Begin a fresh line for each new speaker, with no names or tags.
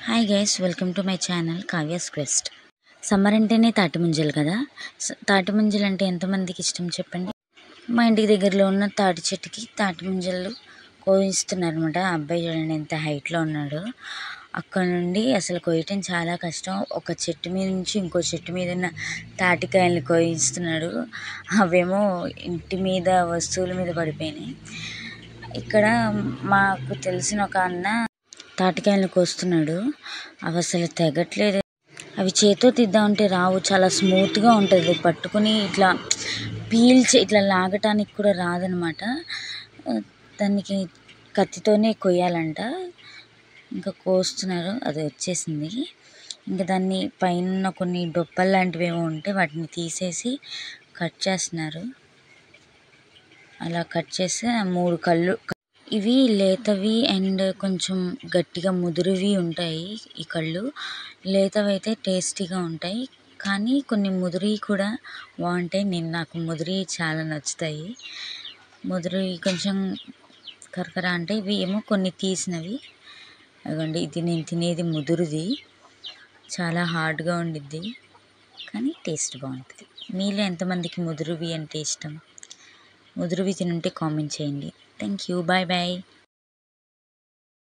Hi guys, welcome to my channel Kavya's quest. Summer అంటేనే తాటి ముంజలు కదా. తాటి ముంజలు అంటే ఎంతమందికి ఇష్టం చెప్పండి. మా ఇంటికి దగ్గరలో ఉన్న తాటి చెట్టుకి తాటి ముంజలు కోయిస్తున్నారు అనమాట. అబ్బాయి చూడండి ఎంత హైట్లో ఉన్నాడు. అక్కడ నుండి అసలు కోయటం చాలా కష్టం. ఒక చెట్టు మీద నుంచి ఇంకో చెట్టు మీద ఉన్న తాటికాయలు కోయిస్తున్నాడు. అవేమో ఇంటి మీద వస్తువుల మీద పడిపోయినాయి. ఇక్కడ మాకు తెలిసిన ఒక అన్న తాటికాయలు కోస్తున్నాడు. అవి అసలు తెగట్లేదు. అవి చేతితో తీద్దామంటే రావు. చాలా స్మూత్గా ఉంటుంది. పట్టుకుని ఇట్లా పీల్చి ఇట్లా లాగటానికి కూడా రాదనమాట. దానికి కత్తితోనే కొయ్యాలంట. ఇంకా కోస్తున్నారు, అది వచ్చేసింది. ఇంకా దాన్ని పైన కొన్ని డొప్పలు లాంటివి ఏమో ఉంటే వాటిని తీసేసి కట్ చేస్తున్నారు. అలా కట్ చేస్తే 3 కళ్ళు. ఇవి లేతవి అండ్ కొంచెం గట్టిగా ముదురువి ఉంటాయి. ఈ కళ్ళు లేతవి అయితే టేస్టీగా ఉంటాయి, కానీ కొన్ని ముదురువి కూడా బాగుంటాయి. నాకు ముదురువి చాలా నచ్చుతాయి. ముదురువి కొంచెం కరకర అంటే ఇవి ఏమో కొన్ని తీసినవి. అదిగోండి, ఇది నేను తినేది ముదురుది. చాలా హార్డ్గా ఉండిద్ది, కానీ టేస్ట్ బాగుంటుంది. మీలో ఎంతమందికి ముదురువి అంటే ఇష్టం? ముదురువి తినుంటే కామెంట్ చేయండి. Thank you. Bye bye.